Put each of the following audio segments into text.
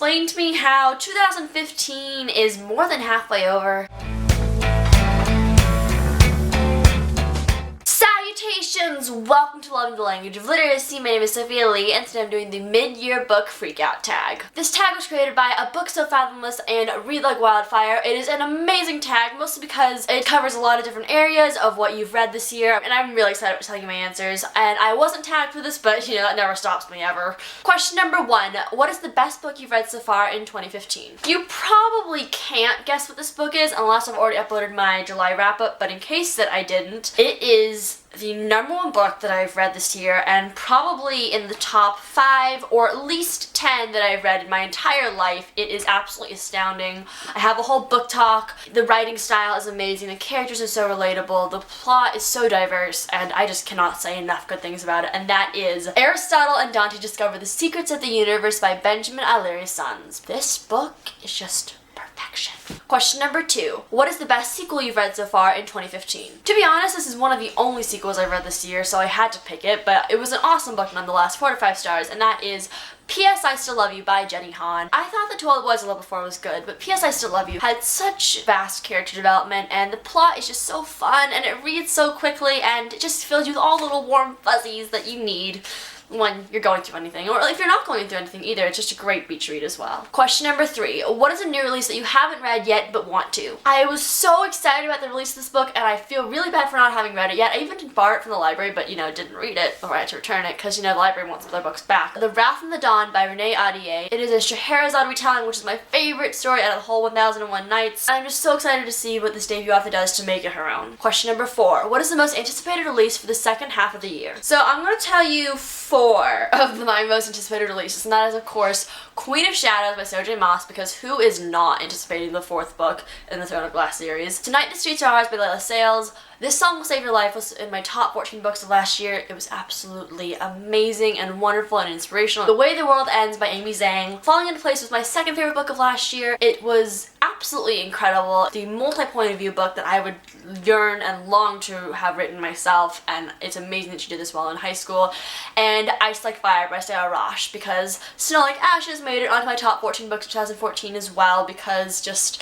explain to me how 2015 is more than halfway over. Salutations! Welcome to Loving the Language of Literacy. My name is Sophia Lee, and today I'm doing the mid-year book Freakout tag. This tag was created by A Book So Fathomless and Read Like Wildfire. It is an amazing tag, mostly because it covers a lot of different areas of what you've read this year, and I'm really excited to tell you my answers. And I wasn't tagged for this, but you know, that never stops me ever. Question number 1. What is the best book you've read so far in 2015? You probably can't guess what this book is unless I've already uploaded my July wrap-up, but in case that I didn't, it is the #1 book that I've read this year, and probably in the top 5 or at least 10 that I've read in my entire life. It is absolutely astounding. I have a whole book talk. The writing style is amazing. The characters are so relatable. The plot is so diverse, and I just cannot say enough good things about it. And that is Aristotle and Dante Discover the Secrets of the Universe by Benjamin Alire's Sons. This book is just perfection. Question number 2. What is the best sequel you've read so far in 2015? To be honest, this is one of the only sequels I've read this year, so I had to pick it, but it was an awesome book nonetheless, 4 to 5 stars, and that is P.S. I Still Love You by Jenny Han. I thought The 12 Boys I Loved Before was good, but P.S. I Still Love You had such vast character development, and the plot is just so fun, and it reads so quickly, and it just fills you with all the little warm fuzzies that you need when you're going through anything, or if you're not going through anything either. It's just a great beach read as well. Question number 3. What is a new release that you haven't read yet but want to? I was so excited about the release of this book, and I feel really bad for not having read it yet. I even did borrow it from the library, but, you know, didn't read it, or I had to return it, because, you know, the library wants their books back. The Wrath and the Dawn by Renee Ahdieh. It is a Scheherazade retelling, which is my favorite story out of the whole 1001 Nights. I'm just so excited to see what this debut author does to make it her own. Question number 4. What is the most anticipated release for the second half of the year? So I'm going to tell you 4 of my most anticipated releases, and that is, of course, Queen of Shadows by Sarah J. Maas, because who is not anticipating the 4th book in the Throne of Glass series? Tonight the Streets Are Ours by Layla Saenz. This Song Will Save Your Life was in my top 14 books of last year. It was absolutely amazing and wonderful and inspirational. The Way the World Ends by Amy Zhang. Falling Into Place was my second favorite book of last year. It was absolutely incredible. The multi-point of view book that I would yearn and long to have written myself, and it's amazing that she did this while in high school. And Ice Like Fire by Sarah Rosh, because Snow Like Ashes made it onto my top 14 books of 2014 as well, because just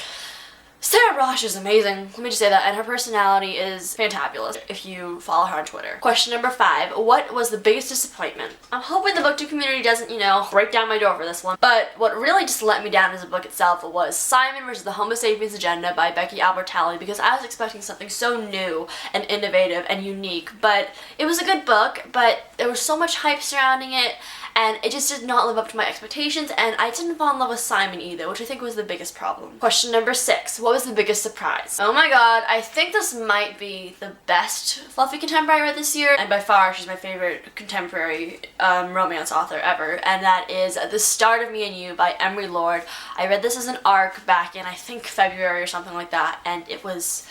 Sarah Rosh is amazing. Let me just say that, and her personality is fantabulous if you follow her on Twitter. Question number 5. What was the biggest disappointment? I'm hoping the BookTalk community doesn't, you know, break down my door for this one, but what really just let me down as a book itself was Simon vs. the Homo Sapiens Agenda by Becky Albertalli, because I was expecting something so new and innovative and unique, but it was a good book, but there was so much hype surrounding it, and it just did not live up to my expectations, and I didn't fall in love with Simon either, which I think was the biggest problem. Question number 6. What was the biggest surprise? Oh my god, I think this might be the best fluffy contemporary I read this year, and by far she's my favorite contemporary romance author ever, and that is The Start of Me and You by Emery Lord. I read this as an ARC back in, I think, February or something like that, and it was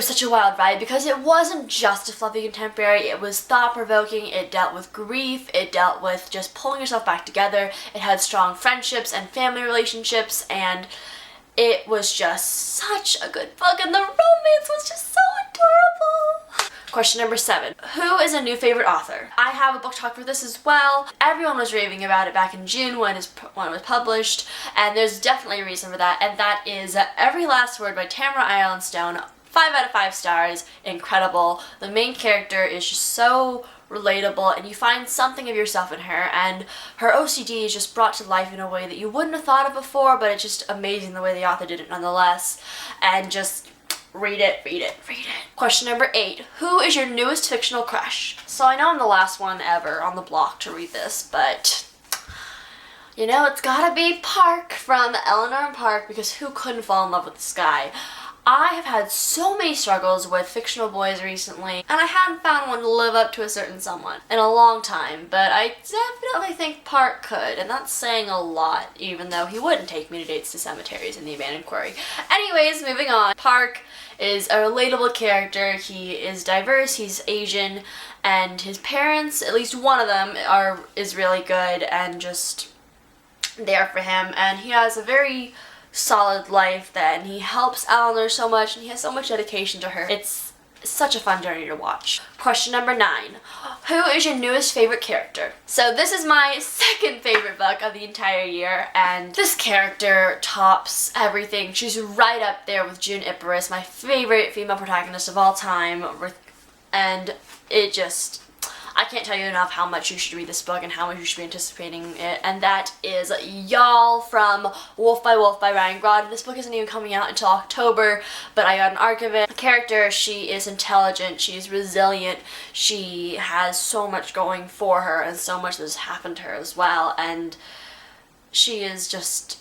such a wild ride, because it wasn't just a fluffy contemporary. It was thought-provoking, it dealt with grief, it dealt with just pulling yourself back together, it had strong friendships and family relationships, and it was just such a good book, and the romance was just so adorable. Question number 7. Who is a new favorite author? I have a book talk for this as well. Everyone was raving about it back in June when it was published, and there's definitely a reason for that, and that is Every Last Word by Tamara Ireland Stone. 5 out of 5 stars, incredible. The main character is just so relatable, and you find something of yourself in her, and her OCD is just brought to life in a way that you wouldn't have thought of before, but it's just amazing the way the author did it nonetheless, and just read it, read it, read it. Question number 8. Who is your newest fictional crush? So I know I'm the last one ever on the block to read this, but you know, it's gotta be Park from Eleanor and Park, because who couldn't fall in love with this guy? I have had so many struggles with fictional boys recently, and I hadn't found one to live up to a certain someone in a long time, but I definitely think Park could, and that's saying a lot, even though he wouldn't take me to dates to cemeteries in The Abandoned Quarry. Anyways, moving on. Park is a relatable character. He is diverse, he's Asian, and his parents, at least one of them, is really good and just there for him, and he has a very solid life, that and he helps Eleanor so much, and he has so much dedication to her. It's such a fun journey to watch. Question number 9. Who is your newest favorite character? So this is my second favorite book of the entire year, and this character tops everything. She's right up there with June Icarus, my favorite female protagonist of all time, and it just, I can't tell you enough how much you should read this book and how much you should be anticipating it, and that is Y'all from Wolf by Ryan Grod. This book isn't even coming out until October, but I got an arc of it. The character, she is intelligent, she's resilient, she has so much going for her, and so much has happened to her as well, and she is just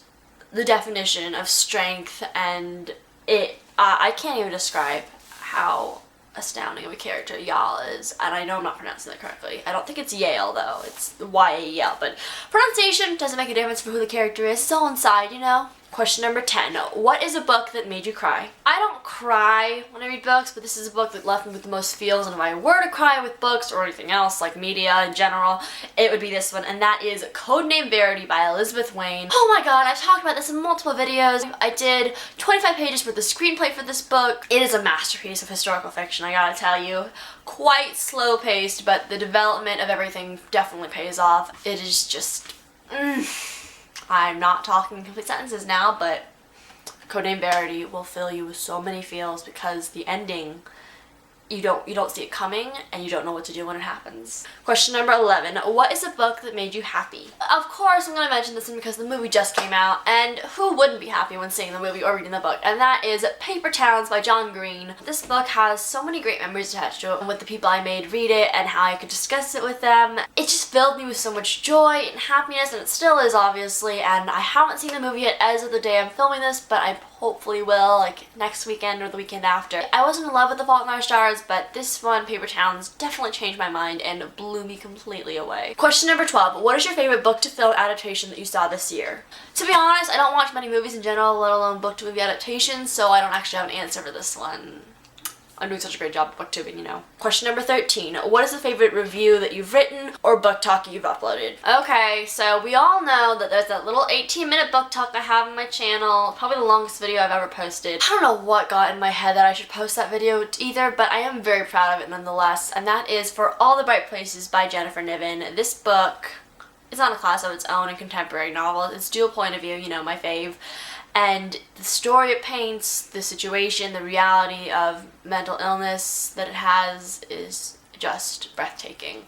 the definition of strength, and I can't even describe how astounding of a character Y'all is, and I know I'm not pronouncing that correctly. I don't think it's Yale though, it's Y-A-E-L, but pronunciation doesn't make a difference for who the character is. It's all inside, you know? Question number 10. What is a book that made you cry? I don't cry when I read books, but this is a book that left me with the most feels, and if I were to cry with books or anything else, like media in general, it would be this one, and that is Codename Verity by Elizabeth Wayne. Oh my god, I've talked about this in multiple videos. I did 25 pages worth of screenplay for this book. It is a masterpiece of historical fiction, I gotta tell you. Quite slow-paced, but the development of everything definitely pays off. It is just... I'm not talking in complete sentences now, but Codename Verity will fill you with so many feels because the ending, you don't see it coming and you don't know what to do when it happens. Question number 11. What is a book that made you happy? Of course I'm going to mention this one because the movie just came out, and who wouldn't be happy when seeing the movie or reading the book? And that is Paper Towns by John Green. This book has so many great memories attached to it with the people I made read it and how I could discuss it with them. It just filled me with so much joy and happiness, and it still is obviously, and I haven't seen the movie yet as of the day I'm filming this, but I hopefully will, like next weekend or the weekend after. I wasn't in love with The Fault in Our Stars, but this one, Paper Towns, definitely changed my mind and blew me completely away. Question number 12. What is your favorite book to film adaptation that you saw this year? To be honest, I don't watch many movies in general, let alone book to movie adaptations, so I don't actually have an answer for this one. I'm doing such a great job at booktubing, you know. Question number 13. What is the favorite review that you've written or book talk you've uploaded? Okay, so we all know that there's that little 18-minute book talk I have on my channel, probably the longest video I've ever posted. I don't know what got in my head that I should post that video either, but I am very proud of it nonetheless, and that is For All the Bright Places by Jennifer Niven. This book is on a class of its own, a contemporary novel. It's dual point of view, you know, my fave. And the story it paints, the situation, the reality of mental illness that it has is just breathtaking.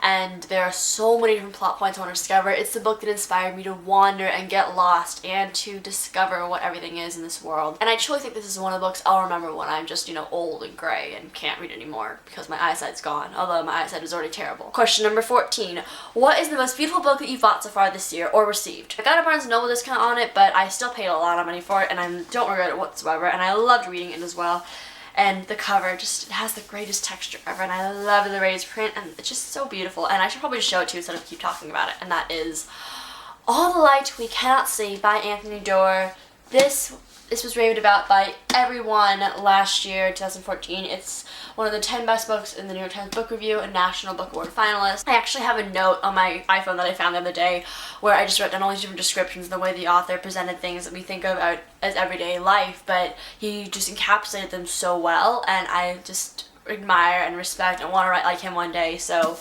And there are so many different plot points I want to discover. It's the book that inspired me to wander and get lost and to discover what everything is in this world. And I truly think this is one of the books I'll remember when I'm just, you know, old and gray and can't read anymore because my eyesight's gone, although my eyesight is already terrible. Question number 14. What is the most beautiful book that you've bought so far this year or received? I got a Barnes & Noble discount on it, but I still paid a lot of money for it and I don't regret it whatsoever, and I loved reading it as well. And the cover just, it has the greatest texture ever, and I love the raised print, and it's just so beautiful. And I should probably just show it to you instead of keep talking about it, and that is All the Light We Cannot See by Anthony Doerr. This was raved about by everyone last year, 2014. It's one of the 10 best books in the New York Times Book Review, a National Book Award finalist. I actually have a note on my iPhone that I found the other day where I just wrote down all these different descriptions, the way the author presented things that we think of as everyday life, but he just encapsulated them so well, and I just admire and respect and want to write like him one day, so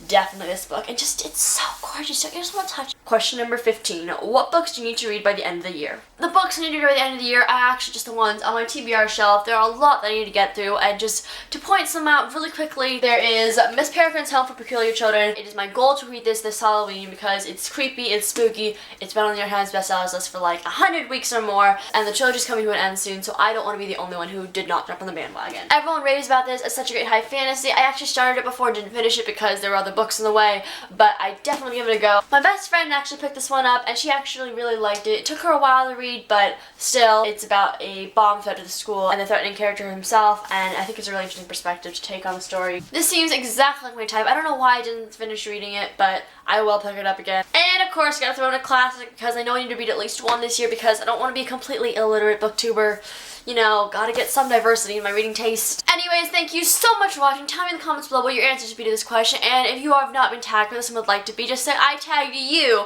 definitely this book. And just, it's so gorgeous. I just want to touch. Question number 15. What books do you need to read by the end of the year? The books I need to read by the end of the year are actually just the ones on my TBR shelf. There are a lot that I need to get through, and just to point some out really quickly, there is Miss Peregrine's Home for Peculiar Children. It is my goal to read this Halloween because it's creepy, it's spooky, it's been on the New York Times bestsellers list for like 100 weeks or more, and the trilogy's coming to an end soon, so I don't want to be the only one who did not jump on the bandwagon. Everyone raves about this as such a great high fantasy. I actually started it before and didn't finish it because there were other books in the way, but I definitely give it a go. My best friend actually picked this one up, and she actually really liked it. It took her a while to read, but still, it's about a bomb threat to the school and the threatening character himself, and I think it's a really interesting perspective to take on the story. This seems exactly like my type. I don't know why I didn't finish reading it, but I will pick it up again. And of course, gotta throw in a classic because I know I need to read at least one this year because I don't want to be a completely illiterate booktuber. You know, gotta get some diversity in my reading taste. Anyways, thank you so much for watching. Tell me in the comments below what your answers would be to this question, and if you have not been tagged for this and would like to be, just say I tagged you.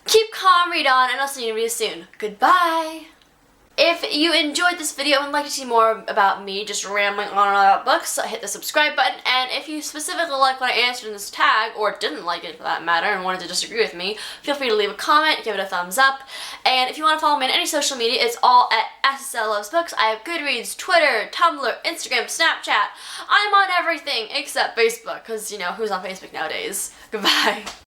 Keep calm, read on, and I'll see you soon. Goodbye. If you enjoyed this video and would like to see more about me just rambling on and on about books, hit the subscribe button. And if you specifically like what I answered in this tag, or didn't like it for that matter, and wanted to disagree with me, feel free to leave a comment, give it a thumbs up. And if you want to follow me on any social media, it's all at SSL Loves Books. I have Goodreads, Twitter, Tumblr, Instagram, Snapchat. I'm on everything except Facebook, because, you know, who's on Facebook nowadays? Goodbye.